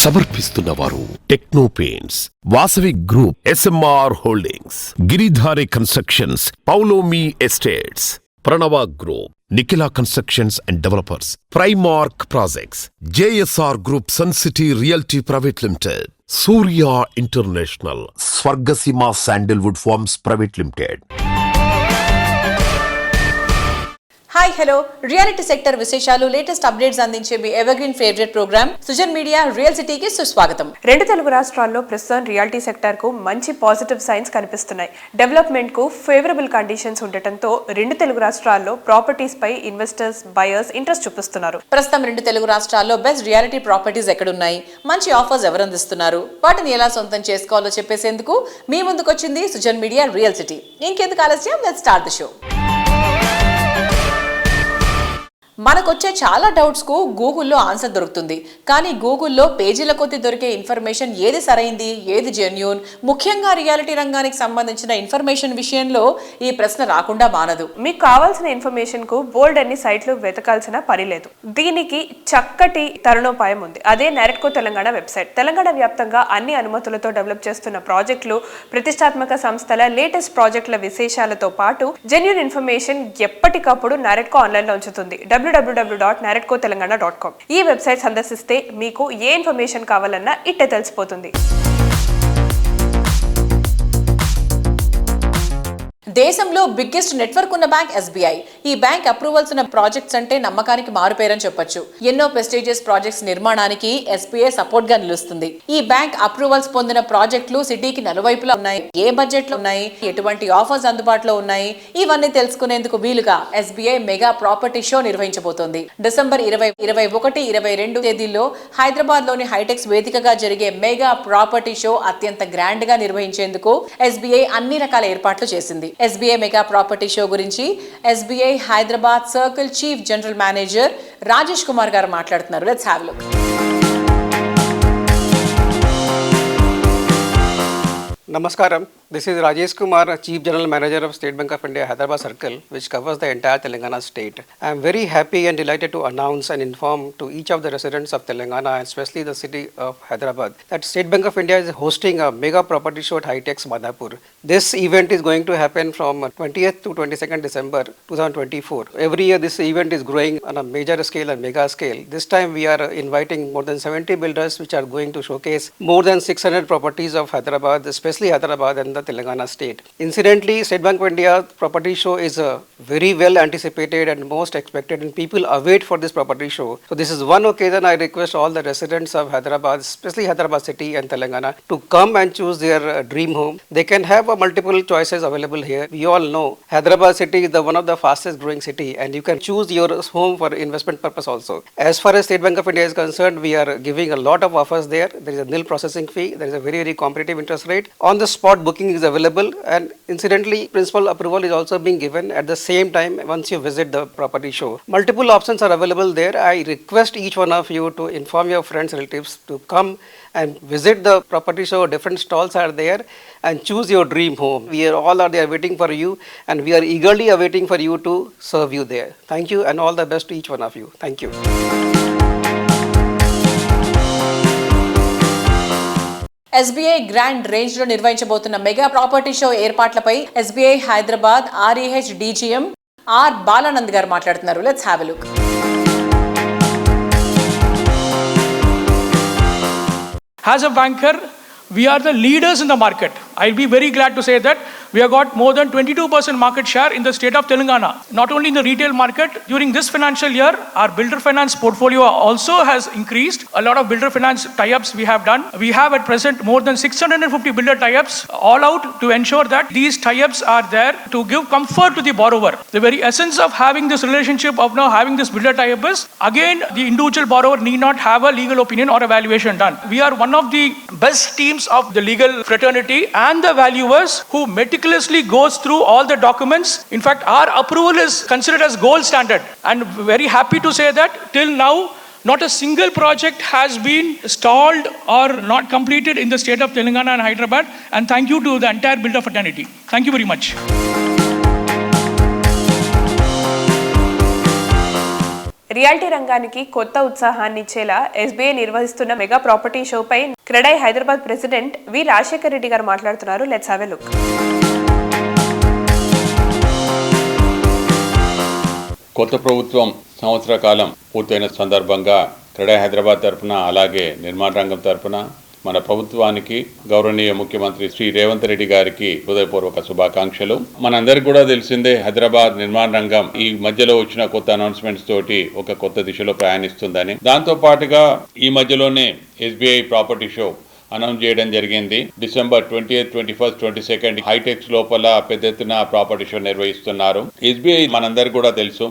సమర్పిస్తున్నవారు Techno Paints, Vasavi Group, SMR Holdings, Giridhari Constructions, Paulomi Estates, Pranava Group, Nikhila Constructions and Developers, Primark Projects, JSR Group, Sun City Realty Private Limited, Surya International, Swargaseema Sandalwood Farms Private Limited. Hi hello, reality sector విశేషాలు, latest updates అందించే మీ evergreen favourite programme Sujan Media Real సిటీకి సుస్వాగతం. రెండు తెలుగు రాష్ట్రాల్లో ప్రస్తుతం reality sector కు మంచి పాజిటివ్ సైన్స్ కనిపిస్తున్నాయి. డెవలప్మెంట్ కు ఫేవరబుల్ కండిషన్స్ ఉండటంతో రెండు తెలుగు రాష్ట్రాల్లో ప్రాపర్టీస్ పై ఇన్వెస్టర్స్, బయర్స్ ఇంట్రెస్ట్ చూపిస్తున్నారు. ప్రస్తుతం రెండు తెలుగు రాష్ట్రాల్లో బెస్ట్ రియాలిటీ ప్రాపర్టీస్ ఎక్కడున్నాయి, మంచి ఆఫర్స్ ఎవరు అందిస్తున్నారు, వాటిని ఎలా సొంతం చేసుకోవాలో చెప్పేసేందుకు మీ ముందుకు వచ్చింది సుజన్ మీడియా రియల్ సిటీ. ఇంకెందుకు ఆలస్యం, లెట్స్ స్టార్ట్ ది షో. మనకొచ్చే చాలా డౌట్స్కు గూగుల్లో ఆన్సర్ దొరుకుతుంది. కానీ గూగుల్లో పేజీల కొద్ది దొరికే ఇన్ఫర్మేషన్ ఏది సరైంది, ఏది జెన్యూన్, ముఖ్యంగా రియాలిటీ రంగానికి సంబంధించిన ఇన్ఫర్మేషన్ విషయంలో ఈ ప్రశ్న రాకుండా మానదు. మీకు కావాల్సిన ఇన్ఫర్మేషన్ కు బోల్డ్ అన్ని సైట్లు వెతకాల్సిన పని లేదు. దీనికి చక్కటి తరుణోపాయం ఉంది. అదే నారెట్కో తెలంగాణ వెబ్సైట్. తెలంగాణ వ్యాప్తంగా అన్ని అనుమతులతో డెవలప్ చేస్తున్న ప్రాజెక్టులు, ప్రతిష్టాత్మక సంస్థల లేటెస్ట్ ప్రాజెక్టుల విశేషాలతో పాటు జెన్యూన్ ఇన్ఫర్మేషన్ ఎప్పటికప్పుడు నారెట్కో ఆన్లైన్ లో ఉంచుతుంది. www.naretcotelangana.com. ఈ వెబ్సైట్ సందర్శిస్తే మీకు ఏ ఇన్ఫర్మేషన్ కావాలన్నా ఇట్టే తెలిసిపోతుంది. దేశంలో బిగ్గెస్ట్ నెట్వర్క్ ఉన్న బ్యాంక్ SBI. ఈ బ్యాంక్ అప్రూవల్స్ ఉన్న ప్రాజెక్ట్స్ అంటే నమ్మకానికి మారుపేరని చెప్పొచ్చు. ఎన్నో ప్రెస్టీజియస్ ప్రాజెక్ట్స్ నిర్మాణానికి SBI సపోర్ట్ గా నిలుస్తుంది. ఈ బ్యాంక్ అప్రూవల్స్ పొందిన ప్రాజెక్టులు సిటీకి నలువైపులా ఉన్నాయి, ఏ బడ్జెట్ లో ఉన్నాయి, ఎటువంటి ఆఫర్స్ అందుబాటులో ఉన్నాయి, ఇవన్నీ తెలుసుకునేందుకు వీలుగా SBI మెగా ప్రాపర్టీ షో నిర్వహించబోతోంది. డిసెంబర్ 20, 21, 22 తేదీల్లో హైదరాబాద్ లోని హైటెక్స్ వేదికగా జరిగే మెగా ప్రాపర్టీ షో అత్యంత గ్రాండ్ గా నిర్వహించేందుకు SBI అన్ని రకాల ఏర్పాట్లు చేసింది. SBI మెగా ప్రాపర్టీ షో గురించి SBI Hyderabad circle chief general manager Rajesh Kumar గారు మాట్లాడుతున్నారు. Let's have a look. Namaskaram. This is Rajesh Kumar, Chief General Manager of State Bank of India, Hyderabad Circle, which covers the entire Telangana state. I am very happy and delighted to announce and inform to each of the residents of Telangana, and especially the city of Hyderabad, that State Bank of India is hosting a mega property show at HITEX Madhapur. This event is going to happen from 20th to 22nd December 2024. Every year this event is growing on a major scale and mega scale. This time we are inviting more than 70 builders which are going to showcase more than 600 properties of Hyderabad, especially Hyderabad and the Telangana state. Incidentally, State Bank of India property show is a very well anticipated and most expected, and people await for this property show. So this is one occasion I request all the residents of Hyderabad, especially Hyderabad city and Telangana, to come and choose their dream home. They can have multiple choices available here. We all know Hyderabad city is one of the fastest growing city, and you can choose your home for investment purpose also. As far as State Bank of India is concerned, we are giving a lot of offers there. There is a nil processing fee. There is a very competitive interest rate. On the spot booking is available, and incidentally principal approval is also being given at the same time once you visit the property show. Multiple options are available there. I request each one of you to inform your friends, relatives to come and visit the property show. Different stalls are there, and choose your dream home. We are all are there waiting for you, and we are eagerly awaiting for you to serve you there. Thank you, and all the best to each one of you. Thank you. SBI grand range లో నిర్వహించబోతున్న mega property show ఏర్పాట్లపై SBI Hyderabad REH DGM R బాలానంద్ గారు మాట్లాడుతున్నారు. Let's have a look. As a banker, we are the leaders in the market. I'll be very glad to say that we have got more than 22% market share in the state of Telangana. Not only in the retail market, during this financial year, our builder finance portfolio also has increased. A lot of builder finance tie-ups we have done. We have at present more than 650 builder tie-ups all out to ensure that these tie-ups are there to give comfort to the borrower. The very essence of having this relationship of now having this builder tie-up is, again, the individual borrower need not have a legal opinion or evaluation done. We are one of the best teams of the legal fraternity and the valuers who meticulously goes through all the documents. In fact, our approval is considered as gold standard, and very happy to say that till now not a single project has been stalled or not completed in the state of Telangana and Hyderabad, and thank you to the entire builder fraternity. Thank you very much. Reality రంగానికి కొత్త ఉత్సాహాన్ని ఇచ్చేలా SBI నిర్వహిస్తున్న mega property షోపై CREDAI Hyderabad president V Rajasekhar Reddy గారు మాట్లాడుతున్నారు. Let's have a look. కొత్త ప్రభుత్వం సంవత్సర కాలం పూర్తయిన సందర్భంగా క్రెడై హైదరాబాద్ తరఫున అలాగే నిర్మాణ రంగం తరఫున మన ప్రభుత్వానికి గౌరవనీయ ముఖ్యమంత్రి శ్రీ రేవంత్ రెడ్డి గారికి హృదయపూర్వక శుభాకాంక్షలు. మనందరికీ కూడా తెలిసిందే, హైదరాబాద్ నిర్మాణ రంగం ఈ మధ్యలో వచ్చిన కొత్త అనౌన్స్మెంట్స్ తోటి ఒక కొత్త దిశలో ప్రయాణిస్తుందని, దాంతో పాటుగా ఈ మధ్యలోనే ఎస్బీఐ ప్రాపర్టీ షో అనౌన్స్ చేయడం జరిగింది. December 20th, 21st, 22nd HITEX లోపల పెద్ద ఎత్తున ప్రాపర్టీ షో నిర్వహిస్తున్నారు. ఎస్బీఐ మనందరికి కూడా తెలుసు,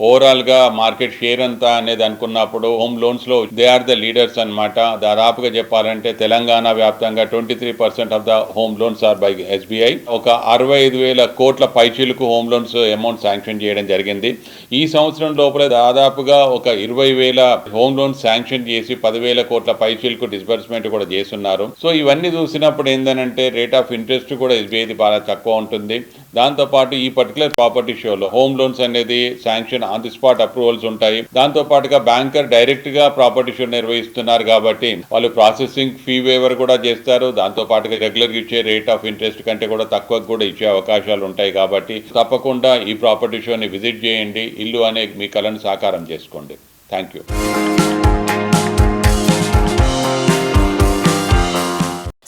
ఓవరాల్ గా మార్కెట్ షేర్ అంతా అనేది అనుకున్నప్పుడు హోమ్ లోన్స్ లో దే ఆర్ ద లీడర్స్ అన్నమాట. దాదాపుగా చెప్పాలంటే తెలంగాణ వ్యాప్తంగా 23% of the home loans are by SBI. ఒక 65,000 కోట్ల పైచీలకు హోమ్ లోన్స్ అమౌంట్ శాంక్షన్ చేయడం జరిగింది. ఈ సంవత్సరం లోపల దాదాపుగా ఒక 20,000 హోమ్ లోన్స్ శాంక్షన్ చేసి 10,000 కోట్ల పైచీలకు డిస్బర్స్మెంట్ కూడా చేస్తున్నారు. సో ఇవన్నీ చూసినప్పుడు ఏంటంటే రేట్ ఆఫ్ ఇంట్రెస్ట్ కూడా ఎస్బీఐది బాగా తక్కువ ఉంటుంది. దాంతోపాటు ఈ పర్టికులర్ ప్రాపర్టీ షోలో హోమ్ లోన్స్ అనేది sanction on the spot approvals ఉంటాయి. దాంతో పాటుగా బ్యాంకర్ డైరెక్ట్ గా ప్రాపర్టీ షో నిర్వహిస్తున్నారు కాబట్టి వాళ్ళు ప్రాసెసింగ్ ఫీ వేవర్ కూడా చేస్తారు. దాంతో పాటుగా రెగ్యులర్ గా ఇచ్చే రేట్ ఆఫ్ ఇంట్రెస్ట్ కంటే కూడా తక్కువ కూడా ఇచ్చే అవకాశాలు ఉంటాయి. కాబట్టి తప్పకుండా ఈ ప్రాపర్టీ షోని విజిట్ చేయండి, ఇల్లు అనే మీ కలను సాకారం చేసుకోండి. Thank you.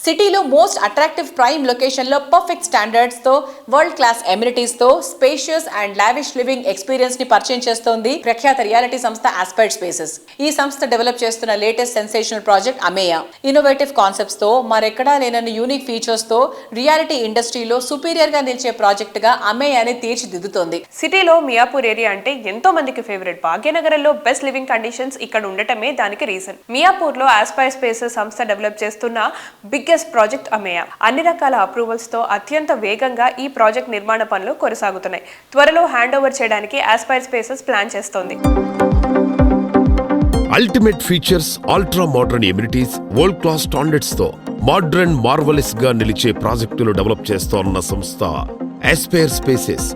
సిటీలో మోస్ట్ అట్రాక్టివ్ ప్రైమ్ లొకేషన్లో పర్ఫెక్ట్ స్టాండర్డ్స్తో వరల్డ్ క్లాస్ ఎమ్యూనిటీస్తో స్పేషియస్ అండ్ లావిష్ లివింగ్ ఎక్స్పీరియన్స్ని పరిచయం చేస్తోంది ప్రఖ్యాత రియాలిటీ సంస్థ ఆస్పైర్ స్పేసెస్. ఈ సంస్థ డెవలప్ చేస్తున్న లేటెస్ట్ సెన్సేషనల్ ప్రాజెక్ట్ అమేయా ఇన్నోవేటివ్ కాన్సెప్ట్స్తో మరెక్కడా లేనన్ని యూనిక్ ఫీచర్స్తో రియాలిటీ ఇండస్ట్రీలో సుపీరియర్గా నిలిచే ప్రాజెక్టుగా అమేయాని తీర్చిదిద్దుతోంది. సిటీలో మియాపూర్ ఏరియా అంటే ఎంతో మందికి ఫేవరెట్. భాగ్యనగరంలో బెస్ట్ లివింగ్ కండిషన్స్ ఇక్కడ ఉండటమే దానికి రీజన్. మియాపూర్లో ఆస్పైర్ స్పేసెస్ సంస్థ డెవలప్ చేస్తున్న బిగ్గెస్ట్ ప్రాజెక్ట్ అమేయా. అన్ని రకాల అప్రూవల్స్ తో అత్యంత వేగంగా ఈ ప్రాజెక్ట్ నిర్మాణ పనులు కొనసాగుతున్నాయి. త్వరలో హ్యాండ్ ఓవర్ చేయడానికి ఆస్పైర్ స్పేసెస్ ప్లాన్ చేస్తోంది. Ultimate features, ultra modern amenities, world class standards తో మోడర్న్ మార్వెలస్ గా నిలిచే ప్రాజెక్టులు డెవలప్ చేస్తోన్న సంస్థ ఆస్పైర్ స్పేసెస్.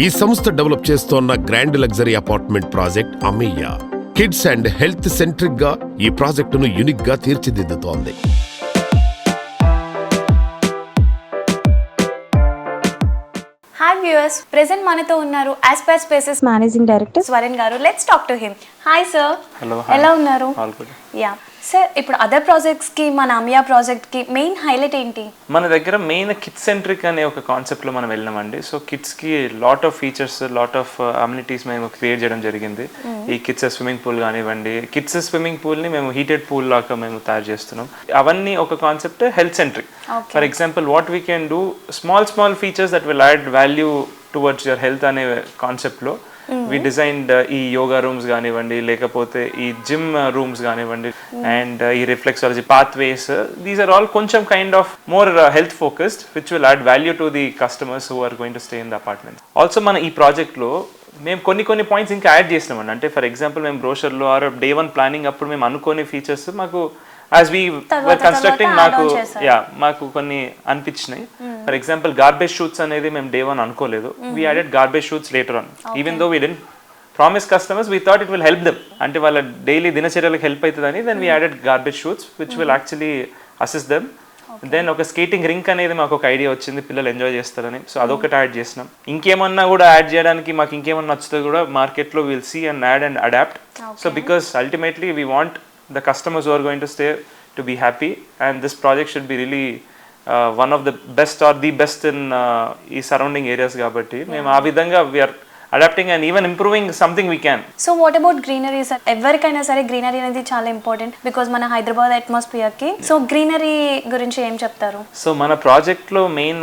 ఈ సంస్థ డెవలప్ చేస్తోన్న grand luxury apartment project Ameya kids and health centric గా ఈ ప్రాజెక్టును యూనిక్ గా తీర్చిదిద్దుతోంది. హాయ్ వ్యూయర్స్, ప్రెజెంట్ మనతో ఉన్నారు ఆస్పైర్ స్పేసెస్ మేనేజింగ్ డైరెక్టర్ స్వరన్ గారు. Let's talk to him. Hi sir. Hello. ఎలా ఉన్నారు? యా సార్, ఇప్పుడు అదర్ ప్రాజెక్ట్స్ కి మన అమియా ప్రాజెక్ట్ కి మెయిన్ హైలైట్ ఏంటి? మన దగ్గర మెయిన్ కిడ్స్ సెంట్రిక్ అనే ఒక కాన్సెప్ట్ లో మనం వెళ్ళామండి. సో కిడ్స్ కి lot of features, lot of amenities మేము క్రియేట్ చేయడం జరిగింది. ఈ కిడ్స్ స్విమ్మింగ్ పూల్ కానివ్వండి, కిడ్స్ స్విమ్మింగ్ పూల్ ని మేము హీటెడ్ పూల్ లాగా మేము తయారు చేస్తున్నాం. అవన్నీ ఒక concept health centric. For example what we can do small features that will add value towards your health అనే కాన్సెప్ట్ లో వి డిజైన్డ్ ఈ యోగా రూమ్స్ కానివ్వండి, లేకపోతే ఈ జిమ్ రూమ్స్ కానివ్వండి, అండ్ ఈ reflexology pathways, these are all కొంచెం kind of more health focused which will add value to the customers who are going to stay in the apartment. Also మన ఈ ప్రాజెక్ట్లో మేము కొన్ని పాయింట్స్ ఇంకా యాడ్ చేసినామండి. అంటే ఫర్ ఎగ్జాంపుల్ మేము బ్రోషర్లో ఆర్ డే 1 ప్లానింగ్ అప్పుడు మేము అనుకోని ఫీచర్స్ మాకు యాజ్ వీ వర్ కన్స్ట్రక్టింగ్ మాకు కొన్ని అనిపించినాయి. ఫర్ ఎగ్జాంపుల్ గార్బేజ్ షూట్స్ అనేది మేము డే 1 అనుకోలేదు. We added garbage chutes later on. Even though we didn't promise customers, we thought it will help them, అంటే వాళ్ళ డైలీ దినచర్యలకు హెల్ప్ అవుతుందని. Then we added garbage chutes which will actually assist them. Then ఒక skating rink అనేది మాకు ఒక idea వచ్చింది, పిల్లలు ఎంజాయ్ చేస్తారని. సో అదొకటి యాడ్ చేసినాం. ఇంకేమన్నా కూడా యాడ్ చేయడానికి మాకు ఇంకేమన్నా నచ్చుతుంది కూడా మార్కెట్లో will see and add and adapt. So because ultimately we want the customers who are going to stay to be happy, and this project should be really one of the best or the best in surrounding areas kabatti mem aa vidhanga we are adapting and even improving something we can. So what about greenery sir? Everykaina sare greenery anedi chaala important because mana Hyderabad atmosphere ki. So greenery gurinchi em cheptaru? So mana project lo main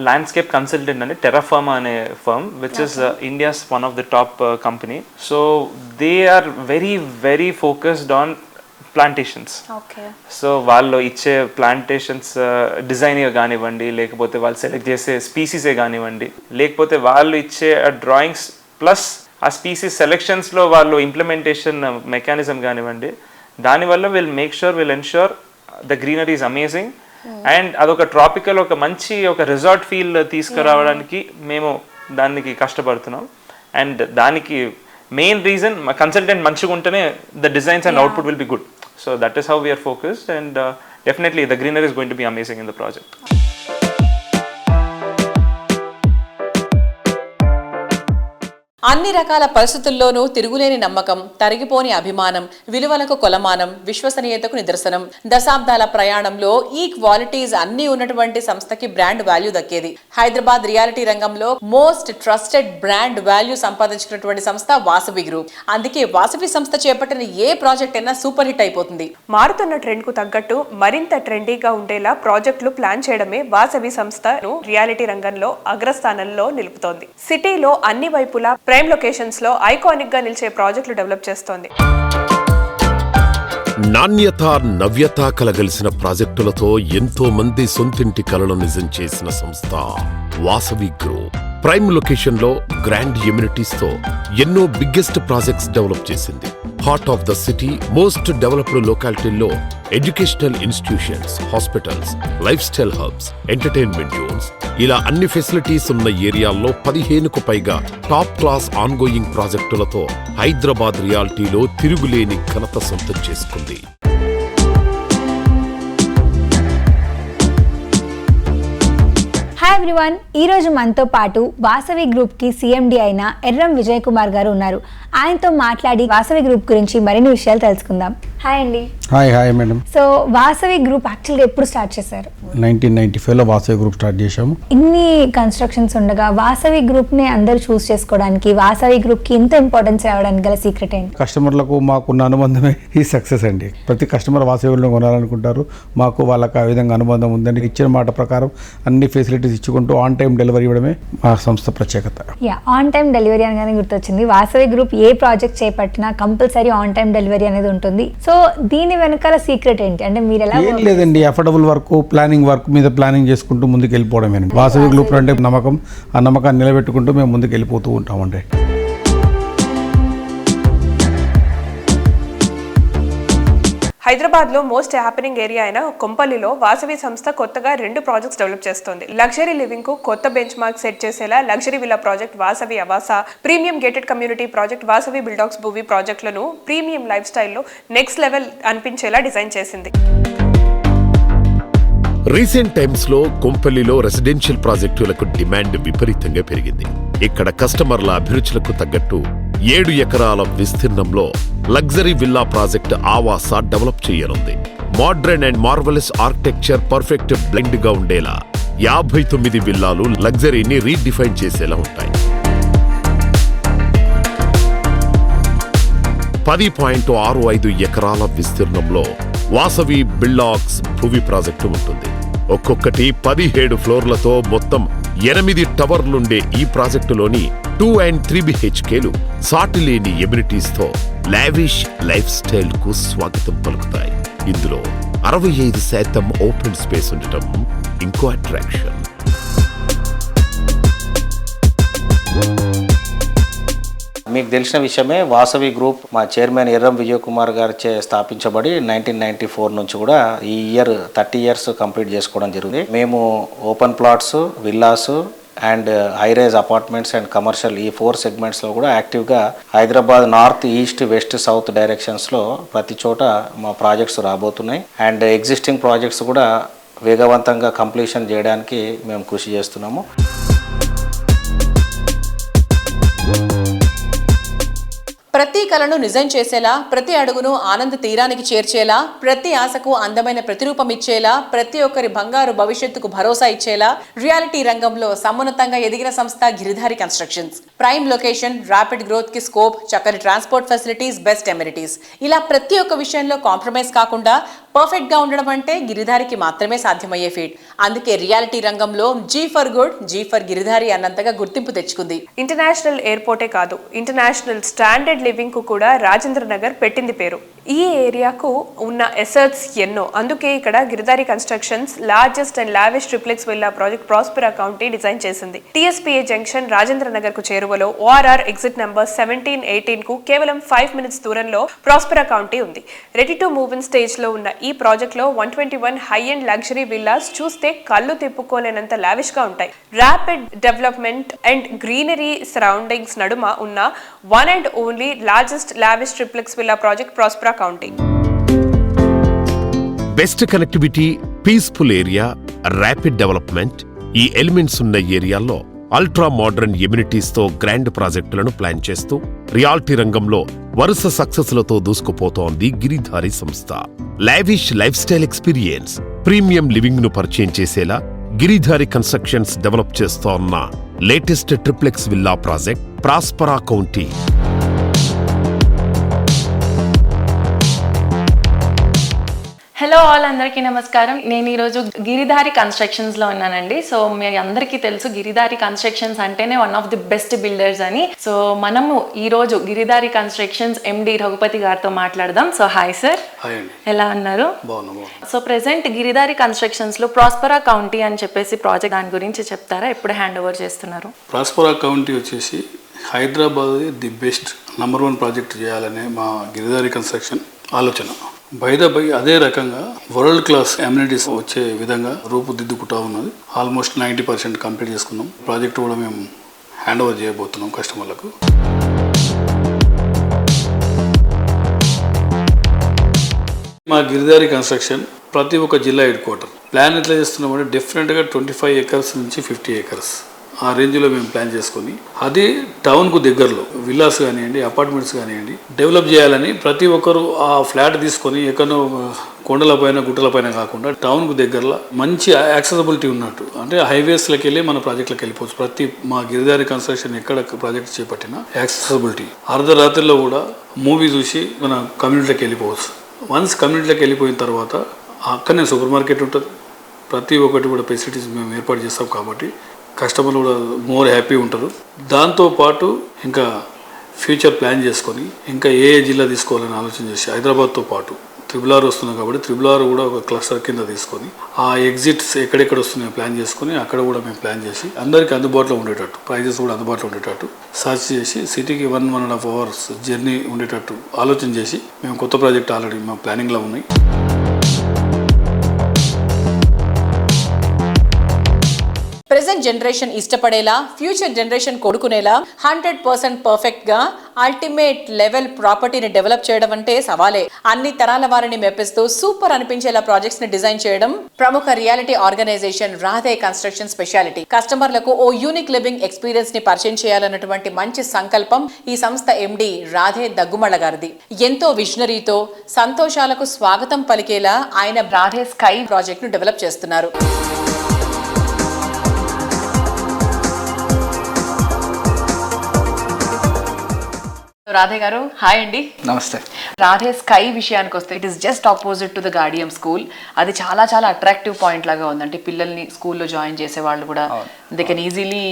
landscape consultant ane Terraforma ane firm which is India's one of the top company. So they are very focused on plantations. So వాళ్ళు ఇచ్చే plantations design కానివ్వండి, లేకపోతే వాళ్ళు select చేసే స్పీసీసే కానివ్వండి, లేకపోతే వాళ్ళు ఇచ్చే డ్రాయింగ్స్ ప్లస్ ఆ స్పీసీస్ సెలెక్షన్స్లో వాళ్ళు ఇంప్లిమెంటేషన్ మెకానిజం కానివ్వండి, దానివల్ల will ensure the greenery is amazing. And అదొక ట్రాపికల్ ఒక మంచి ఒక రిసార్ట్ ఫీల్ తీసుకురావడానికి మేము దానికి కష్టపడుతున్నాం. అండ్ దానికి మెయిన్ రీజన్ మా కన్సల్టెంట్ మంచిగా ఉంటేనే the designs and output will be good. So that is how we are focused and definitely the greenery is going to be amazing in the project. అన్ని రకాల పరిస్థితుల్లోనూ తిరుగులేని నమ్మకం, తరిగిపోని అభిమానం, విలువలకు కొలమానం, విశ్వసనీయతకు నిదర్శనం. దశాబ్దాల ప్రయాణంలో ఈ క్వాలిటీస్ అన్ని ఉన్నటువంటి సంస్థకి బ్రాండ్ వాల్యూ దక్కేది. హైదరాబాద్ రియాలిటీ రంగంలో మోస్ట్ ట్రస్టెడ్ బ్రాండ్ వాల్యూ సంపాదించినటువంటి సంస్థ వాసవి గ్రూప్. అందుకే వాసవి సంస్థ చేపట్టిన ఏ ప్రాజెక్ట్ అయినా సూపర్ హిట్ అయిపోతుంది. మారుతున్న ట్రెండ్ కు తగ్గట్టు మరింత ట్రెండీగా ఉండేలా ప్రాజెక్టులు ప్లాన్ చేయడమే వాసవి సంస్థను రియాలిటీ రంగంలో అగ్రస్థానంలో నిలుపుతోంది. సిటీలో అన్ని వైపులా ప్రైమ్ లొకేషన్స్ లో ఐకానిక్ గా నిలిచే ప్రాజెక్టులు డెవలప్ చేస్తోంది. నాణ్యత, నవ్యత కలగలిసిన ప్రాజెక్టులతో ఎంతో మంది సొంతింటి కలను నిజం చేసిన సంస్థ వాసవి గ్రూప్. ప్రైమ్ లొకేషన్ లో గ్రాండ్ ఎమ్యూనిటీస్ తో ఎన్నో బిగ్గెస్ట్ ప్రాజెక్ట్స్ డెవలప్ చేసింది. Heart of the city, most developed లొకాలిటీల్లో educational institutions, hospitals, lifestyle hubs, entertainment zones, ఇలా అన్ని ఫెసిలిటీస్ ఉన్న ఏరియాల్లో 15కు పైగా టాప్ క్లాస్ ఆన్గోయింగ్ ప్రాజెక్టులతో హైదరాబాద్ రియాలిటీలో తిరుగులేని ఘనత సొంతం చేసుకుంది. హాయ్ ఎవ్రీవన్, ఈరోజు మనతో పాటు వాసవి గ్రూప్కి సిఎండి అయిన ఎర్రం విజయ్ కుమార్ గారు ఉన్నారు. ఆయనతో మాట్లాడి వాసవి గ్రూప్ గురించి మరిన్ని విషయాలు తెలుసుకుందాం. హాయ్ అండి. Hi madam. So Vasavi group యాక్చువల్గా ఎప్పుడు స్టార్ట్ చేశారు? 1995లో వాసవి గ్రూప్ స్టార్ట్ చేశాము. ఇన్ని కన్స్ట్రక్షన్స్ ఉండగా వాసవి గ్రూప్ని అందరూ చూస్ చేసుకోవడానికి, వాసవి గ్రూప్కి ఇంత ఇంపార్టెన్స్ రావడానికి గల సీక్రెట్ ఏంటి? కస్టమర్లకు మాకున్న అనుబంధమే ఈ సక్సెస్ అండి. ప్రతి కస్టమర్ వాసవిలో కొనాలనుకుంటారు. మాకు వాళ్ళకి ఆ విధంగా అనుబంధం ఉందండి. ఇచ్చిన మాట ప్రకారం అన్ని ఫెసిలిటీస్ ఇచ్చుకుంటూ ఆన్ టైం డెలివరీ ఇవ్వడమే మా సంస్థ ప్రత్యేకత. ఆన్ టైం డెలివరీ అనగానే గుర్తొచ్చింది, వాసవి గ్రూప్ ఏ ప్రాజెక్ట్ చేపట్టినా కంపల్సరీ ఆన్ టైం డెలివరీ అనేది ఉంటుంది. సో దీని వెనకాల సీక్రెట్ ఏంటి? అంటే మీరు ఎలా? ఏం లేదండి, అఫోర్డబుల్ వర్క్, ప్లానింగ్ వర్క్ మీద ప్లానింగ్ చేసుకుంటూ ముందుకు వెళ్ళిపోవడమేనండి. వాసవి గ్రూప్ అంటే నమ్మకం, ఆ నమ్మకాన్ని నిలబెట్టుకుంటూ మేము ముందుకు వెళ్ళిపోతూ ఉంటామండి. హైదరాబాద్ లో మోస్ట్ హ్యాపెనింగ్ ఏరియా అయిన కొంపల్లిలో వాసవి సంస్థ కొత్తగా 2 ప్రాజెక్ట్స్ డెవలప్ చేస్తోంది. లగ్జరీ లివింగ్ కు కొత్త బెంచ్ మార్క్ సెట్ చేసేలా luxury villa project Vasavi Avasa, premium gated community project Vasavi బిల్డాక్స్ భూవి ప్రాజెక్టులను ప్రీమియం లైఫ్ స్టైల్లో నెక్స్ట్ లెవెల్ అనిపించేలా డిజైన్ చేసింది. రీసెంట్ టైమ్స్ లో కొంపల్లిలో రెసిడెన్షియల్ ప్రాజెక్టులకు డిమాండ్ విపరీతంగా పెరిగింది. ఇక్కడ కస్టమర్ల అభిరుచులకు తగ్గట్టు 7 ఎకరాల విస్తీర్ణంలో లగ్జరీ విల్లా ప్రాజెక్ట్ ఆవాస డెవలప్ చేయనుంది. Modern and marvellous architecture perfect blend గా ఉండేలా 59 విల్లాలు లగ్జరీని రీడిఫైన్ చేసేలా ఉంటాయి. 10.65 ఎకరాల విస్తీర్ణంలో వాసవి బిల్డాక్స్ భూవి ప్రాజెక్టు ఉంటుంది. ఒక్కొక్కటి 17 ఫ్లోర్లతో మొత్తం 8 టవర్లుండే ఈ ప్రాజెక్టులోని 2 and 3 BHKలు సాటిలేని ఎమ్యూనిటీస్ తో లావిష్ లైఫ్ స్టైల్ కు స్వాగతం పలుకుతాయి. ఇందులో 65% ఓపెన్ స్పేస్ ఉండటం ఇంకో అట్రాక్షన్. మీకు తెలిసిన విషయమే, వాసవి గ్రూప్ మా చైర్మన్ ఎర్రం విజయ్ కుమార్ గారిచే స్థాపించబడి 1994 నుంచి కూడా ఈ ఇయర్ 30 years కంప్లీట్ చేసుకోవడం జరిగింది. మేము open plots, villas and high rise apartments and commercial ఈ 4 సెగ్మెంట్స్లో కూడా యాక్టివ్గా Hyderabad north, east, west, south డైరెక్షన్స్లో ప్రతి చోట మా ప్రాజెక్ట్స్ రాబోతున్నాయి. అండ్ ఎగ్జిస్టింగ్ ప్రాజెక్ట్స్ కూడా వేగవంతంగా కంప్లీషన్ చేయడానికి మేము కృషి చేస్తున్నాము. ప్రతి కలను నిజం చేసేలా, ప్రతి అడుగును ఆనంద తీరానికి చేర్చేలా, ప్రతి ఆశకు అందమైన ప్రతిరూపం ఇచ్చేలా, ప్రతి ఒక్కరి బంగారు భవిష్యత్తుకు భరోసా ఇచ్చేలా రియాలిటీ రంగంలో సమున్నతంగా ఎదిగిన సంస్థ Giridhari constructions. Prime location, rapid growth కి స్కోప్, చక్కని ట్రాన్స్పోర్ట్ ఫెసిలిటీస్, బెస్ట్ ఎమ్యూనిటీస్, ఇలా ప్రతి ఒక్క విషయంలో కాంప్రమైజ్ కాకుండా పర్ఫెక్ట్ గా ఉండడం అంటే గిరిధారికి మాత్రమే సాధ్యమయ్యే ఫీట్. అందుకే రియాలిటీ రంగంలో G for good, G for Giridhari అన్నంతగా గుర్తింపు తెచ్చుకుంది. ఇంటర్నేషనల్ ఎయిర్పోర్టే కాదు, ఇంటర్నేషనల్ స్టాండర్డ్ లివింగ్ కు కూడా రాజేంద్ర నగర్ పెట్టింది పేరు. ఈ ఏరియాకు ఉన్న ఎసెట్స్ ఎన్నో, అందుకే ఇక్కడ Giridhari constructions largest and lavish triplex villa project Prospera county design చేసింది. TSPA జంక్షన్ రాజేంద్ర నగర్ కు చేరువలో ORR ఎగ్జిట్ నంబర్ 17-18 కు కేవలం 5 minutes దూరంలో ప్రాస్పెరా కౌంటీ ఉంది. Ready to move in stage లో ఉన్న ఈ ప్రాజెక్ట్ లో 121 హై అండ్ లగ్జరీ విల్లాస్ చూస్తే కళ్ళు తిప్పుకోలేనంత లావిష్ గా ఉంటాయి. Rapid development and greenery surroundings నడుమ ఉన్న one and only largest lavish triplex villa project Prospera county. Best connectivity, peaceful area, rapid development, ఈ ఎలిమెంట్స్ ఉన్న ఏరియాల్లో అల్ట్రా మోడర్న్ ఎమ్యూనిటీస్ తో గ్రాండ్ ప్రాజెక్టులను ప్లాన్ చేస్తూ రియాలిటీ రంగంలో వరుస సక్సెస్లతో దూసుకుపోతోంది గిరిధారి సంస్థ. Lavish life style experience, premium living ను పరిచయం చేసేలా గిరిధారి కన్స్ట్రక్షన్స్ డెవలప్ చేస్తోన్న latest triplex villa project Prospera county. Hello all, అందరికీ నమస్కారం. నేను ఈరోజు గిరిధారి కన్స్ట్రక్షన్స్లో ఉన్నానండి. సో మీ అందరికీ తెలుసు గిరిధారి కన్స్ట్రక్షన్స్ అంటేనే one of the best builders అని. సో మనము ఈరోజు గిరిధారి కన్స్ట్రక్షన్స్ MD రఘుపతి గారితో మాట్లాడదాం. సో హాయ్ సార్, ఎలా ఉన్నారు? సో ప్రెసెంట్ గిరిధారి కన్స్ట్రక్షన్స్లో ప్రాస్పెరా కౌంటీ అని చెప్పేసి ప్రాజెక్ట్, దాని గురించి చెప్తారా? ఎప్పుడు హ్యాండ్ ఓవర్ చేస్తున్నారు? ప్రాస్పెరా కౌంటీ వచ్చేసి Hyderabad the best number 1 project చేయాలనే మా గిరిధారి కన్స్ట్రక్షన్ ఆలోచన. బై అదే రకంగా వరల్డ్ క్లాస్ అమ్యూనిటీస్ వచ్చే విధంగా రూపుదిద్దుకుంటా ఉన్నది. ఆల్మోస్ట్ 90% కంప్లీట్ చేసుకున్నాం. ప్రాజెక్ట్ కూడా మేము హ్యాండ్ ఓవర్ చేయబోతున్నాం కస్టమర్లకు. మా గిరిధారి కన్స్ట్రక్షన్ ప్రతి ఒక్క జిల్లా హెడ్ క్వార్టర్. ప్లాన్ ఎట్లా చేస్తున్నామంటే డిఫరెంట్గా 25 acres నుంచి 50 acres ఆ రేంజ్లో మేము ప్లాన్ చేసుకొని అదే టౌన్కు దగ్గరలో విల్లాస్ కానివ్వండి, అపార్ట్మెంట్స్ కానివ్వండి డెవలప్ చేయాలని ప్రతి ఒక్కరు ఆ ఫ్లాట్ తీసుకొని ఎక్కడో కొండలపైన గుట్టలపైన కాకుండా టౌన్కు దగ్గరలో మంచి యాక్సెసిబిలిటీ ఉన్నట్టు, అంటే హైవేస్లోకి వెళ్ళి మన ప్రాజెక్టులకు వెళ్ళిపోవచ్చు. ప్రతి మా గిరిధారి కన్స్ట్రక్షన్ ఎక్కడ ప్రాజెక్ట్ చేపట్టినా యాక్సెసిబిలిటీ, అర్ధరాత్రిలో కూడా మూవీ చూసి మన కమ్యూనిటీలోకి వెళ్ళిపోవచ్చు. వన్స్ కమ్యూనిటీలోకి వెళ్ళిపోయిన తర్వాత అక్కడనే సూపర్ మార్కెట్ ఉంటుంది. ప్రతి ఒక్కటి కూడా ఫెసిలిటీస్ మేము ఏర్పాటు చేస్తాం కాబట్టి కస్టమర్లు కూడా మోర్ హ్యాపీ ఉంటారు. దాంతోపాటు ఇంకా ఫ్యూచర్ ప్లాన్ చేసుకొని ఇంకా ఏ జిల్లా తీసుకోవాలని ఆలోచన చేసి హైదరాబాద్తో పాటు RRR వస్తున్నాయి కాబట్టి RRR కూడా ఒక క్లస్టర్ కింద తీసుకొని ఆ ఎగ్జిట్స్ ఎక్కడెక్కడ వస్తున్నాయో ప్లాన్ చేసుకొని అక్కడ కూడా మేము ప్లాన్ చేసి అందరికీ అందుబాటులో ఉండేటట్టు, ప్రైజెస్ కూడా అందుబాటులో ఉండేటట్టు సర్చ్ చేసి సిటీకి 1.5 hours జర్నీ ఉండేటట్టు ఆలోచన చేసి మేము కొత్త ప్రాజెక్ట్ ఆల్రెడీ మా ప్లానింగ్లో ఉన్నాయి. ప్రెసెంట్ జనరేషన్ ఇష్టపడేలా, ఫ్యూచర్ జనరేషన్ కొడుకునేలా 100% పర్ఫెక్ట్ గా అల్టిమేట్ లెవెల్ ప్రాపర్టీని డెవలప్ చేయడం అంటే సవాలే. అన్ని తరాల వారిని మెప్పిస్తూ సూపర్ అనిపించేలా ప్రాజెక్ట్స్ ని డిజైన్ చేయడం ప్రముఖ reality organisation Radhe construction speciality. కస్టమర్లకు ఓ యూనిక్ లివింగ్ ఎక్స్పీరియన్స్ ని పరిచయం చేయాలన్నటువంటి మంచి సంకల్పం ఈ సంస్థ MD రాధే దగ్గుమళ్ళ గారిది. ఎంతో విజనరీతో సంతోషాలకు స్వాగతం పలికేలా ఆయన రాధే స్కై ప్రాజెక్ట్ ను డెవలప్ చేస్తున్నారు. రాధే గారు హాయ్ అండి. నమస్తే. రాధే స్కై విషయానికి వస్తే it is just opposite to the Gaudium school. అది చాలా చాలా అట్రాక్టివ్ పాయింట్ లాగా ఉంది. అంటే పిల్లల్ని స్కూల్లో జాయిన్ చేసే వాళ్ళు కూడా they can easily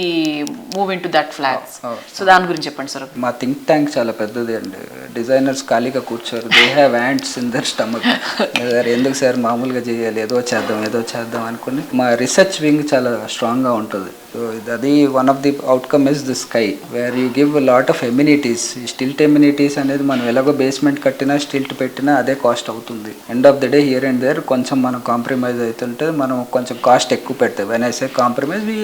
move in to that flats. So దాని గురించి చెప్పండి సార్. మా థింక్ ట్యాంక్ చాలా పెద్దది అండి. డిజైనర్స్ ఖాళీగా కూర్చోరు, they have ants in their stomach. ఎందుకు సార్ మామూలుగా చేయాలి, ఏదో చేద్దాం అనుకుని మా రీసెర్చ్ వింగ్ చాలా స్ట్రాంగ్గా ఉంటుంది. సో అది one of the outcome is the sky where you give lot of amenities. Stilt amenities అనేది మనం ఎలాగో బేస్మెంట్ కట్టినా స్టిల్ట్ పెట్టినా అదే కాస్ట్ అవుతుంది. End of the day here and there కొంచెం మనం కాంప్రమైజ్ అవుతుంటే మనం కొంచెం కాస్ట్ ఎక్కువ పెడతాం. When I say compromise we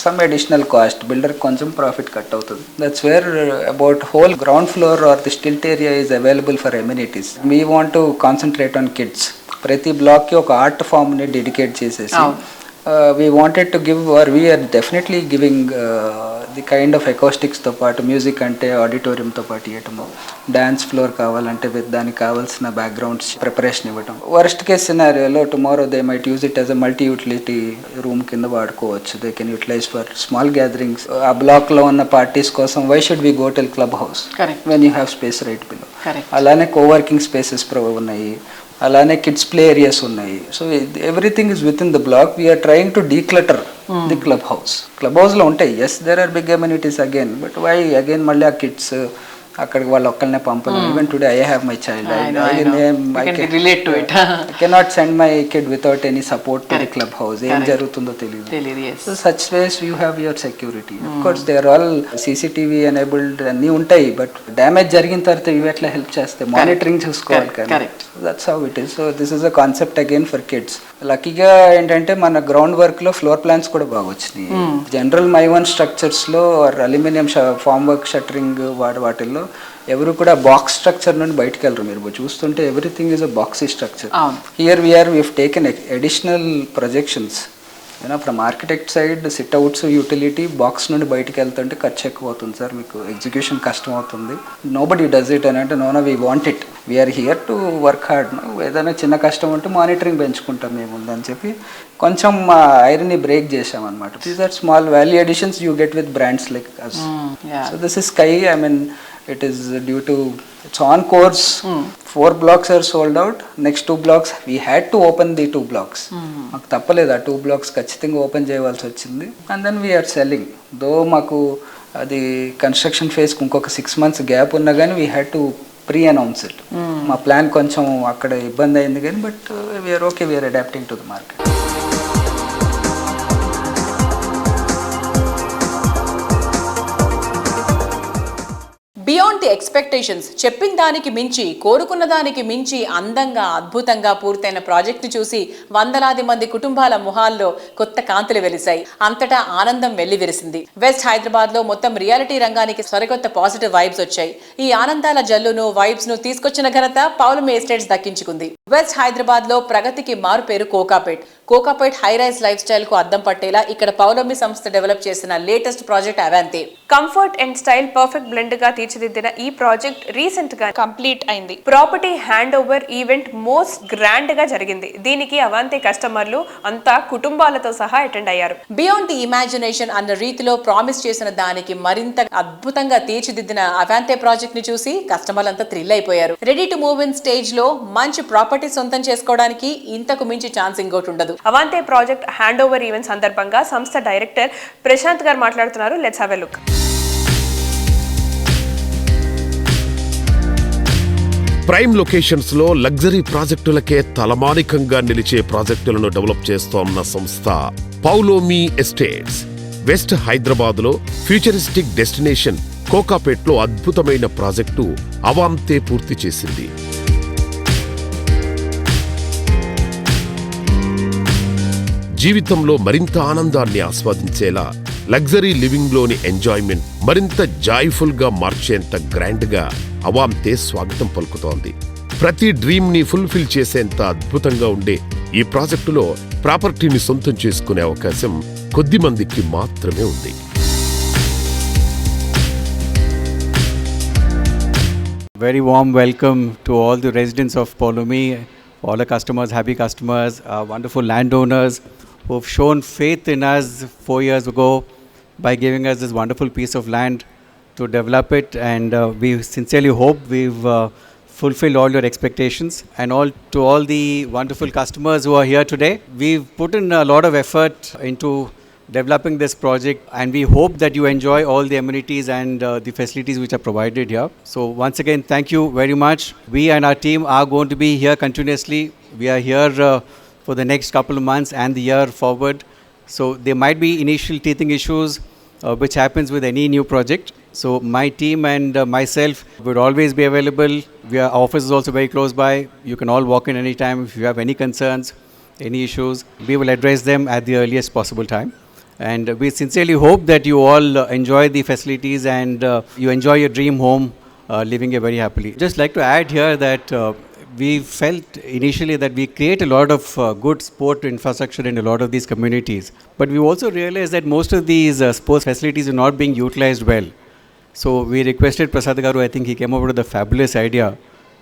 some additional cost, builder కొంచెం ప్రాఫిట్ కట్ అవుతుంది. That's where about whole ground floor or the stilt area is available for amenities. We want to concentrate on kids. ప్రతి బ్లాక్కి ఒక art ఫామ్ని dedicate చేసేసి we wanted to give, or we are definitely giving the kind of acoustics తో పాటు music అంటే ఆడిటోరియంతో పాటు ఇవ్వటము, డ్యాన్స్ ఫ్లోర్ కావాలంటే దానికి కావాల్సిన బ్యాక్గ్రౌండ్స్ ప్రిపరేషన్ ఇవ్వటం. వర్స్ట్ కేస్ సినారియోలో tomorrow they might use it as a multi utility room కింద వాడుకోవచ్చు. They can utilise for small gatherings. ఆ బ్లాక్లో ఉన్న పార్టీస్ కోసం why should we go to club house when you have space right below. అలానే coworking spaces ఉన్నాయి, అలానే kids play areas ఉన్నాయి. So everything is within the block. We're trying to declutter the club house. Club హౌస్లో ఉంటాయి, yes there are big amenities again, but why again మళ్ళీ ఆ kids అక్కడికి వాళ్ళు ఒక్కళ్ళనే పంపలేము. Even today I have my child, relate to it. I cannot send my kid without any support to the club house. ఏం జరుగుతుందో తెలియదు. So such ways you have your security. Of course they are all CCTV enabled అన్నీ ఉంటాయి, but damage జరిగిన తర్వాత ఇవి ఎట్లా help చేస్తాయి, మానిటరింగ్ చూసుకోవాలి కదా. That's how it is. So this is a concept again for kids. లక్కీగా ఏంటంటే మన గ్రౌండ్ వర్క్ లో ఫ్లోర్ ప్లాన్స్ కూడా బాగా వచ్చినాయి. జనరల్ మైవన్ స్ట్రక్చర్స్ లో అల్యూమినియం ఫామ్ వర్క్ షట్టరింగ్ వాటిల్లో ఎవరు కూడా బాక్స్ స్ట్రక్చర్ నుండి బయటకు వెళ్ళరు. మీరు చూస్తుంటే everything is a boxy structure. Here we are taken additional projections. From architect side sitouts, utility, box నుండి బయటకు వెళ్తుంటే ఖర్చు ఎక్కువ అవుతుంది సార్, మీకు ఎగ్జిక్యూషన్ కష్టం అవుతుంది. నో బడీ డస్ ఇట్ అని అంటే no we want it, we are here to work hard. ఏదైనా చిన్న కష్టం ఉంటే మానిటరింగ్ పెంచుకుంటాం మేముందని చెప్పి కొంచెం ఐరన్ని బ్రేక్ చేసామన్నమాట. These are small value additions you get with brands like us. So this is sky. I mean it is due to it's on course. 4 blocks are sold out. Next 2 blocks we had to open the 2 blocks. మాకు తప్పలేదు, ఆ 2 blocks ఖచ్చితంగా open చేయవలసి వచ్చింది. And then we're selling. Though మాకు అది construction ఫేస్కి ఇంకొక 6 months గ్యాప్ ఉన్నా కానీ we had to pre announce it. మా ప్లాన్ కొంచెం అక్కడ ఇబ్బంది అయింది కానీ but we are okay, we are adapting to the market. Beyond the expectations, చెప్పిన దానికి మించి, కోరుకున్న దానికి మించి అందంగా అద్భుతంగా పూర్తయిన ప్రాజెక్టును చూసి వందలాది మంది కుటుంబాల ముఖాల్లో కొత్త కాంతులు వెలిశాయి. అంతటా ఆనందం వెల్లివిరిసింది. వెస్ట్ హైదరాబాద్ లో మొత్తం రియాలిటీ రంగానికి సరికొత్త పాజిటివ్ వైబ్స్ వచ్చాయి. ఈ ఆనందాల జల్లును, వైబ్స్ ను తీసుకొచ్చిన ఘనత పౌలమి ఎస్టేట్స్ దక్కించుకుంది. వెస్ట్ హైదరాబాద్ లో ప్రగతికి మారు పేరు Kokapet. Kokapet high rise lifestyle కు అద్దం పట్టేలా ఇక్కడ పౌలమి సంస్థ డెవలప్ చేసిన latest project Avante. Comfort and style perfect blend గా తీర్చిదిద్దిన ఈ ప్రాజెక్ట్ రీసెంట్ గా కంప్లీట్ అయింది. Property hand over event most grand గా జరిగింది. దీనికి అవాంతే కస్టమర్లు అంతా కుటుంబాలతో సహా అటెండ్ అయ్యారు. బియాండ్ ది ఇమాజినేషన్ అన్న రీతిలో ప్రామిస్ చేసిన దానికి మరింత అద్భుతంగా తీర్చిదిద్దిన అవాంతే ప్రాజెక్ట్ ని చూసి కస్టమర్లంతా థ్రిల్ అయిపోయారు. Ready to move in stage లో మంచి ప్రాపర్టీ సొంతం చేసుకోవడానికి ఇంతకు మించి ఛాన్స్ ఇంకోటి ఉండదు. అవాంతే ప్రాజెక్ట్ హ్యాండ్ ఓవర్ ఈవెంట్ సందర్భంగా సంస్థ డైరెక్టర్ ప్రశాంత్ గారు మాట్లాడుతున్నారు. Let's have a look. Prime locations లో లగ్జరీ ప్రాజెక్టులకే తలమానికంగా నిలిచే ప్రాజెక్టులను డెవలప్ చేస్తోన్న సంస్థ పౌలోమి ఎస్టేట్స్. వెస్ట్ హైదరాబాద్ లో ఫ్యూచరిస్టిక్ డెస్టినేషన్ కోకాపేట్ లో అద్భుతమైన ప్రాజెక్టు అవాంతే పూర్తి చేసింది. జీవితంలో మరింత ఆనందాన్ని ఆస్వాదించేలా, లగ్జరీ లివింగ్ లోని ఎంజాయ్మెంట్ మరింత జాయ్ఫుల్ గా మార్చేంత గ్రాండ్ గా అవాంతే స్వాగతం పలుకుతోంది. ప్రతి డ్రీమ్ ని ఫుల్ఫిల్ చేసేంత అద్భుతంగా ఉండే ఈ ప్రాజెక్టులో ప్రాపర్టీని సొంతం చేసుకునే అవకాశం కొద్ది మందికి మాత్రమే ఉంది. Very warm welcome to all the residents of Polomi, all the customers, happy customers, wonderful landowners who have shown faith in us 4 years ago by giving us this wonderful piece of land to develop it, and we sincerely hope we've fulfilled all your expectations. And to all the wonderful customers who are here today, we've put in a lot of effort into developing this project, and we hope that you enjoy all the amenities and the facilities which are provided here. So once again, thank you very much. We and our team are going to be here continuously. We are here for the next couple of months and the year forward. So there might be initial teething issues which happens with any new project. So my team and myself would always be available. Our office is also very close by. You can all walk in anytime if you have any concerns, any issues. We will address them at the earliest possible time. And we sincerely hope that you all enjoy the facilities and you enjoy your dream home living here very happily. Just like to add here that we felt initially that we create a lot of good sport infrastructure in a lot of these communities. But we also realized that most of these sports facilities are not being utilized well. So we requested Prasad Garu, I think he came up with a fabulous idea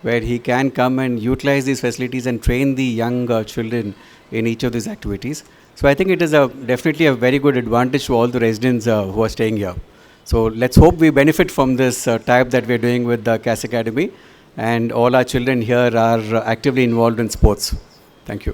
where he can come and utilize these facilities and train the young children in each of these activities. So I think it is definitely a very good advantage to all the residents who are staying here. So let's hope we benefit from this type that we're doing with the CAS Academy, and all our children here are actively involved in sports. Thank you.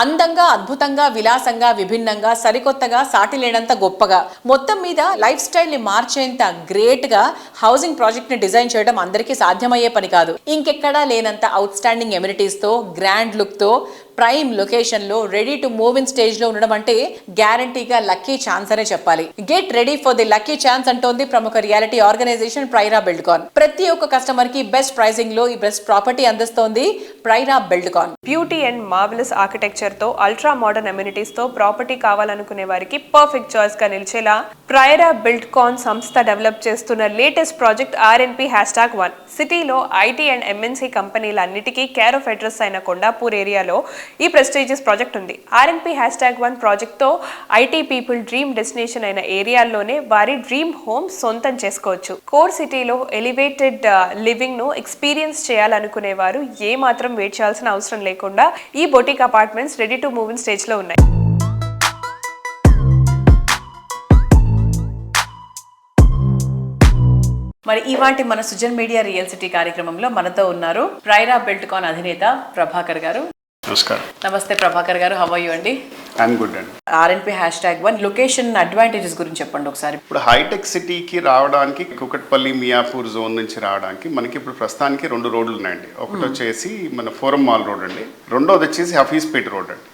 అందంగా, అద్భుతంగా, విలాసంగా, విభిన్నంగా, సరికొత్తగా, సాటి లేనంత గొప్పగా, మొత్తం మీద లైఫ్ స్టైల్ ని మార్చేంత గ్రేట్ గా హౌసింగ్ ప్రాజెక్ట్ ని డిజైన్ చేయడం అందరికీ సాధ్యమయ్యే పని కాదు. ఇంకెక్కడా లేనంత అవుట్ స్టాండింగ్ ఎమ్యూనిటీస్ తో, గ్రాండ్ లుక్ తో, ప్రైమ్ లొకేషన్ లో, ready to move in stage లో ఉండడం అంటే గ్యారంటీగా లక్కీ ఛాన్స్ అనే చెప్పాలి. Get ready for the lucky chance అంటోంది ప్రముఖ రియాలిటీ ఆర్గనైజేషన్ ప్రైరా బిల్డ్కాన్. ప్రతి ఒక్క కస్టమర్ కి బెస్ట్ ప్రైసింగ్ లో ఈ బెస్ట్ ప్రాపర్టీ అందిస్తోంది ప్రైరా Buildcon. Beauty and marvellous architecture తో, అల్ట్రా మోడర్న్ అమ్యూనిటీస్ తో ప్రాపర్టీ కావాలనుకునే వారికి పర్ఫెక్ట్ చాయిస్ గా నిలిచేలా ప్రైరా బిల్డ్కాన్ సంస్థ డెవలప్ చేస్తున్న లేటెస్ట్ ప్రాజెక్ట్ RNP#1. సిటీలో ఐటీ అండ్ MNC కంపెనీలన్నిటికీ కేర్ ఆఫ్ అడ్రస్ అయిన కొండాపూర్ ఏరియాలో ఈ ప్రెస్టీజియస్ ప్రాజెక్ట్ ఉంది. RNP#1 ప్రాజెక్ట్ తో ఐటీ పీపుల్ డ్రీమ్ డెస్టినేషన్ అయిన ఏరియాల్లోనే వారి డ్రీమ్ హోమ్ సొంతం చేసుకోవచ్చు. కోర్ సిటీలో ఎలివేటెడ్ లివింగ్ ను ఎక్స్పీరియన్స్ చేయాలనుకునే వారు ఏ మాత్రం వెయిట్ చేయాల్సిన అవసరం లేకుండా ఈ boutique apartments ready to move in stage లో ఉన్నాయి. మరి ఇవాంటి మన సుజన్ మీడియా రియల్ సిటీ కార్యక్రమంలో మనతో ఉన్నారు ప్రైరా బిల్డ్కాన్ అధినేత ప్రభాకర్ గారు. నమస్కారం. నమస్తే ప్రభాకర్ గారు, హౌ ఆర్ యు అండి? ఐఎమ్ గుడ్ అండి. RNP#1 లొకేషన్ అడ్వాంటేజెస్ గురించి చెప్పండి ఒకసారి. ఇప్పుడు హైటెక్ సిటీకి రావడానికి కుకట్పల్లి మియాపూర్ జోన్ నుంచి రావడానికి మనకి ఇప్పుడు ప్రస్తుతానికి 2 రోడ్లు ఉన్నాయండి. ఒకటి వచ్చేసి మన ఫోరం మాల్ రోడ్ అండి, రెండోది వచ్చేసి హఫీజ్పేట్ రోడ్ అండి.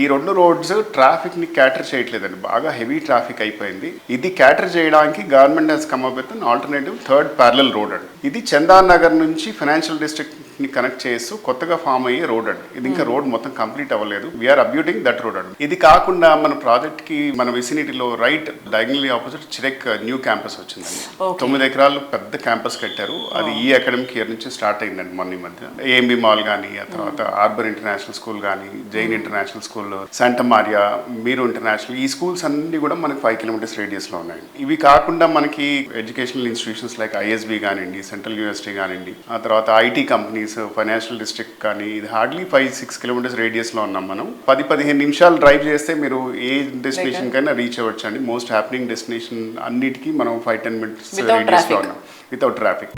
ఈ 2 రోడ్స్ ట్రాఫిక్ ని క్యాటర్ చేయట్లేదండి, బాగా హెవీ ట్రాఫిక్ అయిపోయింది. ఇది క్యాటర్ చేయడానికి government has come up with an alternative third parallel road అండి. ఇది చందాన్ నగర్ నుంచి ఫైనాన్షియల్ డిస్ట్రిక్ట్ ని కనెక్ట్ చేస్తూ కొత్తగా ఫామ్ అయ్యే రోడ్ అండి. ఇది ఇంకా రోడ్ మొత్తం కంప్లీట్ అవ్వలేదు. వీఆర్ అబ్యూటింగ్ దట్ రోడ్ అండి. ఇది కాకుండా మన ప్రాజెక్ట్ కి మన విసినిటీలో రైట్ డయాగనల్లీ ఆపోజిట్ చిరెక్ న్యూ క్యాంపస్ వచ్చిందండి. 9 ఎకరాలు పెద్ద క్యాంపస్ కట్టారు. అది ఈ అకాడమిక్ ఇయర్ నుంచి స్టార్ట్ అయిందండి. మొన్న ఈ మధ్య AMB మాల్ కానీ, ఆ తర్వాత ఆర్బర్ ఇంటర్నేషనల్ స్కూల్ కానీ, Jain International school, Santa Maria, Meru International, ఈ స్కూల్స్ అన్ని కూడా మనకి 5 కిలోమీటర్స్ రేడియస్ లో ఉన్నాయి. ఇవి కాకుండా మనకి ఎడ్యుకేషనల్ ఇన్స్టిట్యూషన్స్ లైక్ ISB కానివ్వండి, సెంట్రల్ యూనివర్సిటీ కానివ్వండి, ఆ తర్వాత IT కంపెనీస్, ఫైనాన్షియల్ డిస్ట్రిక్ట్ కానీ, ఇది హార్డ్లీ 5-6 కిలోమీటర్స్ రేడియస్ లో ఉన్నాం మనం. 10-15 నిమిషాలు డ్రైవ్ చేస్తే మీరు ఏ డెస్టినేషన్ కైనా రీచ్ అవ్వచ్చు అండి. మోస్ట్ హ్యాపెనింగ్ డెస్టినేషన్ అన్నిటికీ మనం 5-10 మినిట్స్ రేడియస్ లో ఉన్నాం వితౌట్ ట్రాఫిక్.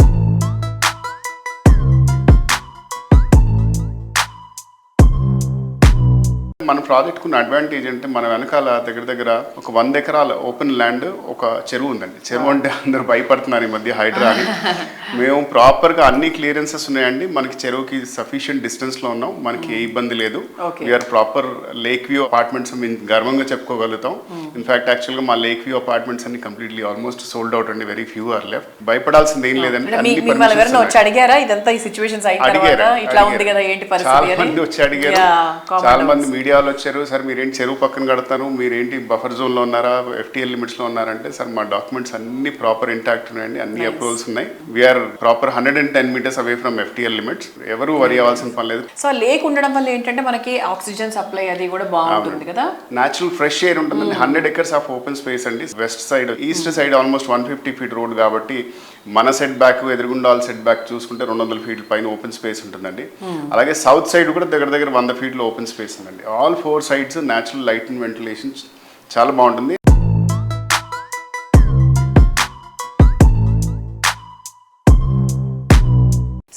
మన ప్రాజెక్ట్ కున్న అడ్వాంటేజ్ అంటే మన వెనకాల దగ్గర ఒక 100 ఎకరాల ఓపెన్ ల్యాండ్, ఒక చెరువు ఉందండి. చెరువు అంటే అందరూ భయపడుతున్నారు ఈ మధ్య హైడ్రా అని. మేము ప్రాపర్గా అన్ని క్లియరెన్సెస్ ఉన్నాయండి. మనకి చెరువుకి సఫిషియంట్ డిస్టెన్స్ లో ఉన్నాం, మనకి ఏ ఇబ్బంది లేదు. We're proper lake view apartments మేము గర్వంగా చెప్పుకోగలుగుతాం. ఇన్ఫాక్ట్ యాక్చువల్గా మా లేక్ వ్యూ అపార్ట్మెంట్స్ అన్ని కంప్లీట్లీ ఆల్మోస్ట్ సోల్డ్ అవుట్ అండి. Very few are left. భయపడాల్సింది ఏం లేదండి. చాలా మంది వచ్చి అడిగారు, చాలా మంది మీడియాలో వచ్చారు. సార్ మీరేంటి చెరువు పక్కన కడతారు, మీరేంటి బఫర్ జోన్ లో ఉన్నారా, FTL లిమిట్స్ లో ఉన్నారంటే, సార్ మా డాక్యుమెంట్స్ అన్ని ప్రాపర్ ఇంటాక్ట్ ఉన్నాయండి, అన్ని అప్రూవల్స్ ఉన్నాయి. We are proper 110 meters away from FTL limits. ఎవరు వరి అవ్వాల్సిన పని లేదు. సో లేక్ ఉండడం వల్ల ఏంటంటే మనకి ఆక్సిజన్ సప్లై అది కూడా బాగుంటుంది కదా, న్యాచురల్ ఫ్రెష్ ఎయిర్ ఉంటుందండి. 100 ఎకర్స్ ఆఫ్ ఓపెన్ స్పేస్ అండి. West side, east side almost 150 feet road కాబట్టి మన సెట్ బ్యాక్, ఎదురుగుండా సెట్ బ్యాక్ చూసుకుంటే 200 ఫీట్ల పైన ఓపెన్ స్పేస్ ఉంటుందండి. అలాగే సౌత్ సైడ్ కూడా దగ్గర 100 ఫీట్ల ఓపెన్ స్పేస్ ఉందండి. All 4 sides natural light and ventilation చాలా బాగుంటుంది.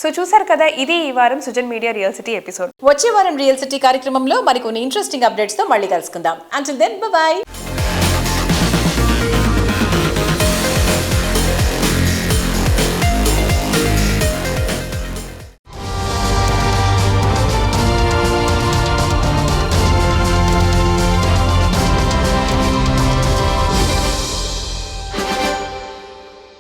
సో చూసారు కదా, ఇది ఈ వారం Sujan Media real city episode. వచ్చే వారం రియల్ సిటీ కార్యక్రమంలో మరికొన్ని ఇంట్రెస్టింగ్ అప్డేట్స్ తో మళ్ళీ కలుసుకుందాం. Until then bye by.